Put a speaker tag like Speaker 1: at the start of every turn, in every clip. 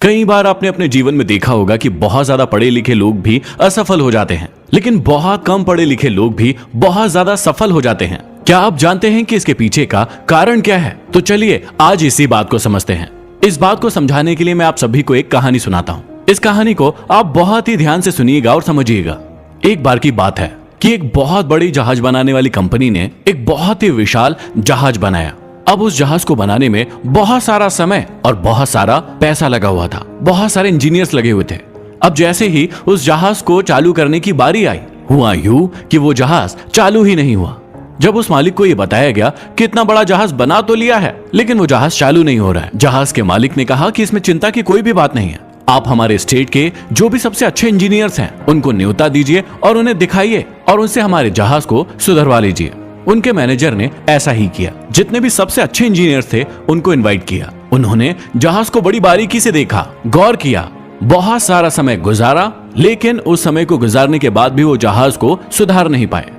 Speaker 1: कई बार आपने अपने जीवन में देखा होगा कि बहुत ज्यादा पढ़े लिखे लोग भी असफल हो जाते हैं, लेकिन बहुत कम पढ़े लिखे लोग भी बहुत ज्यादा सफल हो जाते हैं। क्या आप जानते हैं कि इसके पीछे का कारण क्या है? तो चलिए आज इसी बात को समझते हैं। इस बात को समझाने के लिए मैं आप सभी को एक कहानी सुनाता हूँ। इस कहानी को आप बहुत ही ध्यान से सुनिएगा और समझिएगा। एक बार की बात है कि एक बहुत बड़ी जहाज बनाने वाली कंपनी ने एक बहुत ही विशाल जहाज बनाया। अब उस जहाज को बनाने में बहुत सारा समय और बहुत सारा पैसा लगा हुआ था। बहुत सारे इंजीनियर्स लगे हुए थे। अब जैसे ही उस जहाज को चालू करने की बारी आई, हुआ यूं कि वो जहाज चालू ही नहीं हुआ। जब उस मालिक को ये बताया गया कि इतना बड़ा जहाज बना तो लिया है, लेकिन वो जहाज चालू नहीं हो रहा है। जहाज के मालिक ने कहा कि इसमें चिंता की कोई भी बात नहीं है। आप हमारे स्टेट के जो भी सबसे अच्छे इंजीनियर्स हैं, उनको न्योता दीजिए और उन्हें दिखाइए और उनसे हमारे जहाज को सुधरवा लीजिए। उनके मैनेजर ने ऐसा ही किया। जितने भी सबसे अच्छे इंजीनियर्स थे, उनको इनवाइट किया। उन्होंने जहाज को बड़ी बारीकी से देखा, गौर किया, बहुत सारा समय गुजारा, लेकिन उस समय को गुजारने के बाद भी वो जहाज को सुधार नहीं पाए।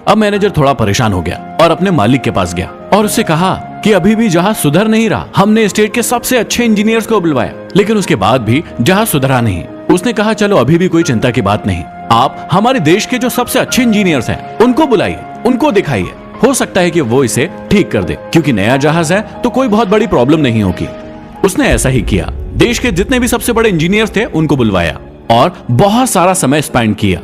Speaker 1: अब मैनेजर थोड़ा परेशान हो गया और अपने मालिक के पास गया और उससे कहा कि अभी भी जहाज सुधर नहीं रहा। हमने स्टेट के सबसे अच्छे इंजीनियर्स को बुलवाया, लेकिन उसके बाद भी जहाज सुधरा नहीं। उसने कहा चलो अभी भी कोई चिंता की बात नहीं, आप हमारे देश के जो सबसे अच्छे इंजीनियर्स हैं उनको बुलाइए, उनको दिखाइए, हो सकता है कि वो इसे ठीक कर दे, क्योंकि नया जहाज है तो कोई बहुत बड़ी प्रॉब्लम नहीं होगी। उसने ऐसा ही किया। देश के जितने भी सबसे बड़े इंजीनियर्स थे उनको बुलवाया और बहुत सारा समय स्पेंड किया।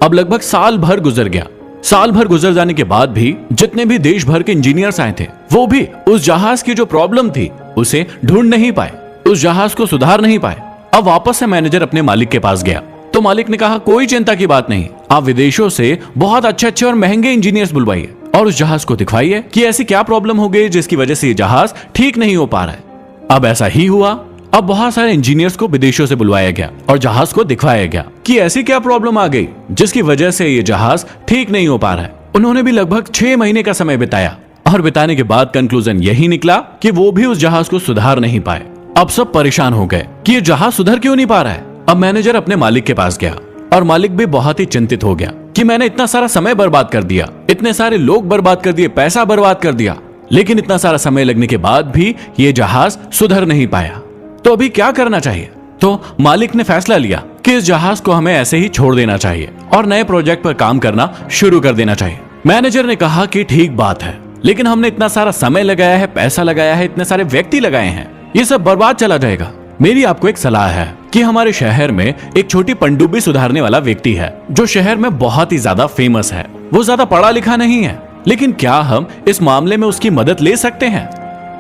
Speaker 1: अब लगभग साल भर गुजर गया। साल भर गुजर जाने के बाद भी जितने भी देश भर के इंजीनियर्स आए थे, वो भी उस जहाज की जो प्रॉब्लम थी उसे ढूंढ नहीं पाए, उस जहाज को सुधार नहीं पाए। अब वापस से मैनेजर अपने मालिक के पास गया तो मालिक ने कहा कोई चिंता की बात नहीं, आप विदेशों से बहुत अच्छे अच्छे और महंगे इंजीनियर्स बुलवाइए और उस जहाज को दिखवाइए कि ऐसी क्या प्रॉब्लम हो गई जिसकी वजह से ये जहाज ठीक नहीं हो पा रहा है। अब ऐसा ही हुआ। अब बहुत सारे इंजीनियर्स को विदेशों से बुलवाया गया और जहाज को दिखवाया गया कि ऐसी क्या प्रॉब्लम आ गई जिसकी वजह से ये जहाज ठीक नहीं हो पा रहा है। उन्होंने भी लगभग 6 महीने का समय बिताया और बिताने के बाद कंक्लूजन यही निकला कि वो भी उस जहाज को सुधार नहीं पाए। अब सब परेशान हो गए कि ये जहाज सुधर क्यों नहीं पा रहा है। अब मैनेजर अपने मालिक के पास गया और मालिक भी बहुत ही चिंतित हो गया कि मैंने इतना सारा समय बर्बाद कर दिया, इतने सारे लोग बर्बाद कर दिए, पैसा बर्बाद कर दिया, लेकिन इतना सारा समय लगने के बाद भी ये जहाज सुधर नहीं पाया। तो अभी क्या करना चाहिए? तो मालिक ने फैसला लिया कि इस जहाज को हमें ऐसे ही छोड़ देना चाहिए और नए प्रोजेक्ट पर काम करना शुरू कर देना चाहिए। मैनेजर ने कहा कि ठीक बात है, लेकिन हमने इतना सारा समय लगाया है, पैसा लगाया है, इतने सारे व्यक्ति लगाए हैं, ये सब बर्बाद चला जाएगा। मेरी आपको एक सलाह है कि हमारे शहर में एक छोटी पनडुब्बी सुधारने वाला व्यक्ति है जो शहर में बहुत ही ज्यादा फेमस है। वो ज्यादा पढ़ा लिखा नहीं है, लेकिन क्या हम इस मामले में उसकी मदद ले सकते हैं?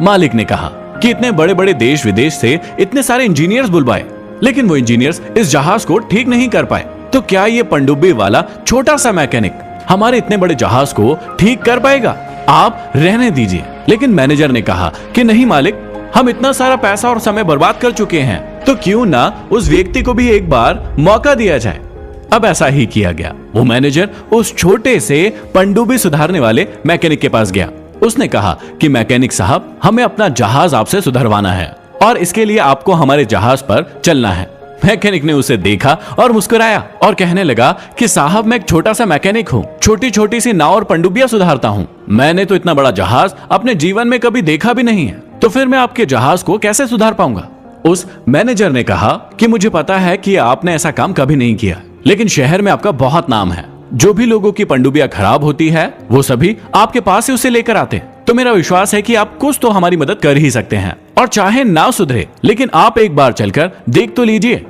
Speaker 1: मालिक ने कहा कि इतने बड़े बड़े देश विदेश से इतने सारे इंजीनियर्स बुलवाए, लेकिन वो इंजीनियर्स इस जहाज को ठीक नहीं कर पाए, तो क्या ये पनडुब्बी वाला छोटा सा मैकेनिक हमारे इतने बड़े जहाज को ठीक कर पाएगा? आप रहने दीजिए। लेकिन मैनेजर ने कहा कि नहीं मालिक, हम इतना सारा पैसा और समय बर्बाद कर चुके हैं, तो क्यों ना उस व्यक्ति को भी एक बार मौका दिया जाए। अब ऐसा ही किया गया। वो मैनेजर उस छोटे से पनडुब्बी सुधारने वाले मैकेनिक के पास गया। उसने कहा कि मैकेनिक साहब, हमें अपना जहाज आपसे सुधरवाना है और इसके लिए आपको हमारे जहाज पर चलना है। मैकेनिक ने उसे देखा और मुस्कुराया और कहने लगा कि साहब, मैं एक छोटा सा मैकेनिक हूँ, छोटी छोटी सी नाव और पनडुब्बियां सुधारता हूँ। मैंने तो इतना बड़ा जहाज अपने जीवन में कभी देखा भी नहीं है, तो फिर मैं आपके जहाज को कैसे सुधार पाऊंगा? उस मैनेजर ने कहा कि मुझे पता है कि आपने ऐसा काम कभी नहीं किया, लेकिन शहर में आपका बहुत नाम है। जो भी लोगों की पनडुब्बियां खराब होती है वो सभी आपके पास ही उसे लेकर आते हैं। तो मेरा विश्वास है कि आप कुछ तो हमारी मदद कर ही सकते हैं, और चाहे ना सुधरे, लेकिन आप एक बार चलकर देख तो लीजिए।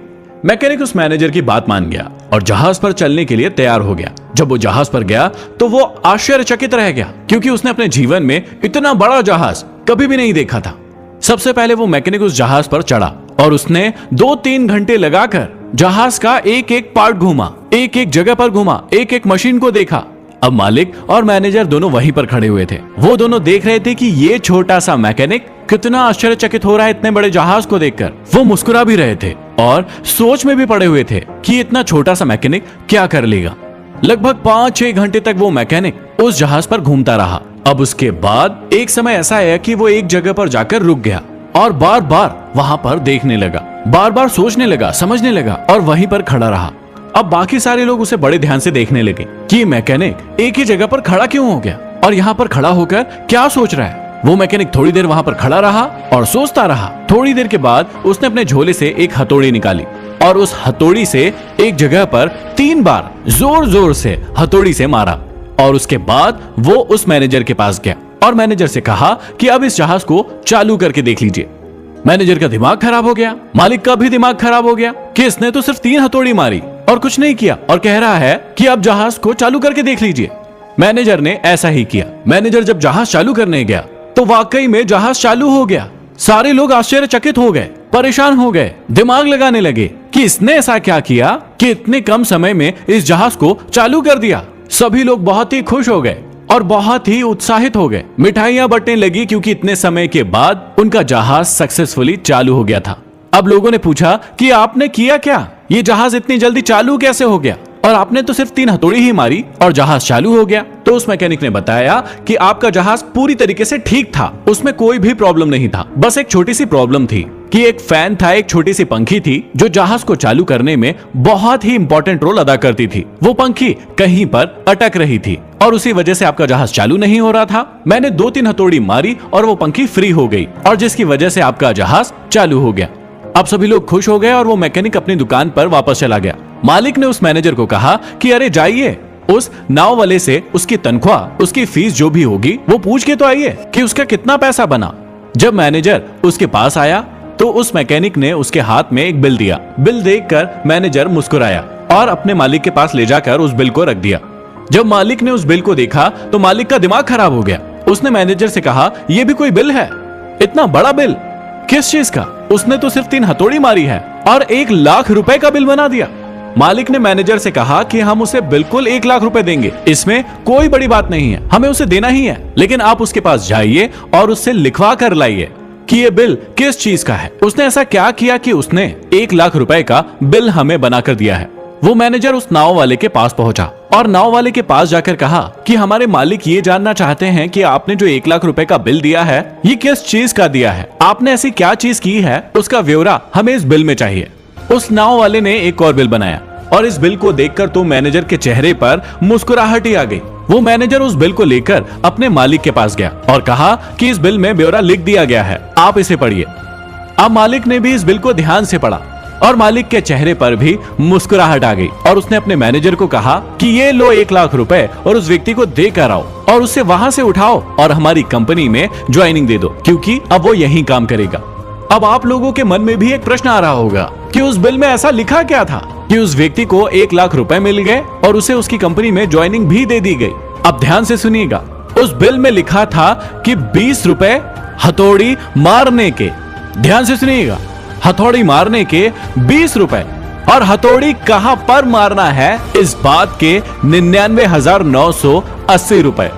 Speaker 1: मैकेनिक उस मैनेजर की बात मान गया और जहाज पर चलने के लिए तैयार हो गया। जब वो जहाज पर गया तो वो आश्चर्यचकित रह गया, क्योंकि उसने अपने जीवन में इतना बड़ा जहाज कभी भी नहीं देखा था। सबसे पहले वो मैकेनिक उस जहाज पर चढ़ा और उसने 2-3 घंटे लगाकर जहाज का एक एक पार्ट घूमा, एक एक जगह पर घूमा, एक एक मशीन को देखा। अब मालिक और मैनेजर दोनों वहीं पर खड़े हुए थे। वो दोनों देख रहे थे कि ये छोटा सा मैकेनिक कितना आश्चर्यचकित हो रहा है इतने बड़े जहाज को देखकर। वो मुस्कुरा भी रहे थे और सोच में भी पड़े हुए थे कि इतना छोटा सा मैकेनिक क्या कर लेगा। लगभग 5-6 घंटे तक वो मैकेनिक उस जहाज पर घूमता रहा। अब उसके बाद एक समय ऐसा आया कि वो एक जगह पर जाकर रुक गया और बार बार वहां पर देखने लगा, बार बार सोचने लगा, समझने लगा और वहीं पर खड़ा रहा। अब बाकी सारे लोग उसे बड़े ध्यान से देखने लगे कि मैकेनिक एक ही जगह पर खड़ा क्यों हो गया और यहाँ पर खड़ा होकर क्या सोच रहा है। वो मैकेनिक थोड़ी देर वहां पर खड़ा रहा और सोचता रहा। थोड़ी देर के बाद उसने अपने झोले से एक हथौड़ी निकाली और उस हथौड़ी से एक जगह पर 3 बार जोर जोर से हथौड़ी से मारा और उसके बाद वो उस मैनेजर के पास गया और मैनेजर से कहा कि अब इस जहाज को चालू करके देख लीजिए। मैनेजर का दिमाग खराब हो गया, मालिक का भी दिमाग खराब हो गया कि इसने तो सिर्फ 3 हथौड़ी मारी और कुछ नहीं किया और कह रहा है कि अब जहाज को चालू करके देख लीजिए। मैनेजर ने ऐसा ही किया। मैनेजर जब जहाज चालू करने गया तो वाकई में जहाज चालू हो गया। सारे लोग आश्चर्यचकित हो गए, परेशान हो गए, दिमाग लगाने लगे कि इसने ऐसा क्या किया कि इतने कम समय में इस जहाज को चालू कर दिया। सभी लोग बहुत ही खुश हो गए और बहुत ही उत्साहित हो गए। मिठाइयां बंटने लगी क्योंकि इतने समय के बाद उनका जहाज सक्सेसफुली चालू हो गया था। अब लोगों ने पूछा कि आपने किया क्या, ये जहाज इतनी जल्दी चालू कैसे हो गया और आपने तो सिर्फ 3 हथौड़ी ही मारी और जहाज चालू हो गया। तो उस मैकेनिक ने बताया कि आपका जहाज पूरी तरीके से ठीक था, उसमें कोई भी प्रॉब्लम नहीं था। बस एक छोटी सी प्रॉब्लम थी कि एक फैन था, एक छोटी सी पंखी थी जो जहाज को चालू करने में बहुत ही इंपॉर्टेंट रोल अदा करती थी। वो पंखी कहीं पर अटक रही थी और उसी वजह से आपका जहाज चालू नहीं हो रहा था। मैंने 2-3 हथौड़ी मारी और वो पंखी फ्री हो गई और जिसकी वजह से आपका जहाज चालू हो गया। अब सभी लोग खुश हो गए और वो मैकेनिक अपनी दुकान पर वापस चला गया। मालिक ने उस मैनेजर को कहा कि अरे जाइए उस नाव वाले से उसकी तनख्वाह, उसकी फीस जो भी होगी वो पूछ के तो आइए कि उसका कितना पैसा बना। जब मैनेजर उसके पास आया तो उस मैकेनिक ने उसके हाथ में एक बिल दिया। बिल देखकर मैनेजर मुस्कुराया और अपने मालिक के पास ले जाकर उस बिल को रख दिया। जब मालिक ने उस बिल को देखा तो मालिक का दिमाग खराब हो गया। उसने मैनेजर से कहा, यह भी कोई बिल है? इतना बड़ा बिल किस चीज का? उसने तो सिर्फ 3 हथौड़ी मारी है और 1 लाख रुपए का बिल बना दिया। मालिक ने मैनेजर से कहा कि हम उसे बिल्कुल 1 लाख रुपए देंगे, इसमें कोई बड़ी बात नहीं है, हमें उसे देना ही है, लेकिन आप उसके पास जाइए और उससे लिखवा कर लाइए कि ये बिल किस चीज का है। उसने ऐसा क्या किया कि उसने 1 लाख रुपए का बिल हमें बनाकर दिया है। वो मैनेजर उस नाव वाले के पास पहुंचा और नाव वाले के पास जाकर कहा कि हमारे मालिक ये जानना चाहते हैं कि आपने जो 1 लाख रुपए का बिल दिया है ये किस चीज का दिया है, आपने ऐसी क्या चीज की है, उसका ब्यौरा हमें इस बिल में चाहिए। उस नाव वाले ने एक और बिल बनाया और इस बिल को देखकर तो मैनेजर के चेहरे पर मुस्कुराहट ही आ गई। वो मैनेजर उस बिल को लेकर अपने मालिक के पास गया और कहा कि इस बिल में ब्यौरा लिख दिया गया है, आप इसे पढ़िए। अब मालिक ने भी इस बिल को ध्यान से पढ़ा और मालिक के चेहरे पर भी मुस्कुराहट आ गई और उसने अपने मैनेजर को कहा कि ये लो 1 लाख रुपए और उस व्यक्ति को दे कर आओ और उससे वहां से उठाओ और हमारी कंपनी में ज्वाइनिंग दे दो, क्योंकि अब वो यहीं काम करेगा। अब आप लोगों के मन में भी एक प्रश्न आ रहा होगा कि उस बिल में ऐसा लिखा क्या था कि उस व्यक्ति को 1 लाख रुपए मिल गए और उसे उसकी कंपनी में ज्वाइनिंग भी दे दी गई। अब ध्यान से सुनिएगा, उस बिल में लिखा था कि 20 रुपए हथौड़ी मारने के। ध्यान से सुनिएगा, हथौड़ी मारने के 20 रुपए और हथौड़ी कहां पर मारना है इस बात के 99,980 रुपए।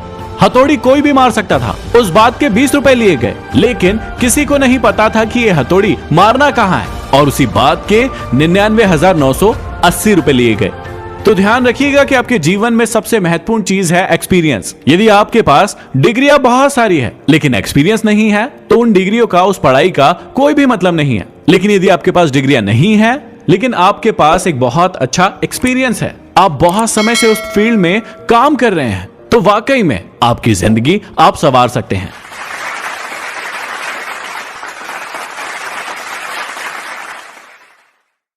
Speaker 1: हथौड़ी कोई भी मार सकता था, उस बात के 20 रुपए लिए गए, लेकिन किसी को नहीं पता था कि यह हथौड़ी मारना कहां है और उसी बात के 99,980 रुपए लिए गए। तो ध्यान रखिएगा कि आपके जीवन में सबसे महत्वपूर्ण चीज है एक्सपीरियंस। यदि आपके पास डिग्रियां बहुत सारी है लेकिन एक्सपीरियंस नहीं है तो उन डिग्रियों का, उस पढ़ाई का कोई भी मतलब नहीं है। लेकिन यदि आपके पास डिग्रियां नहीं है लेकिन आपके पास एक बहुत अच्छा एक्सपीरियंस है, आप बहुत समय से उस फील्ड में काम कर रहे हैं, तो वाकई में आपकी जिंदगी आप संवार सकते हैं।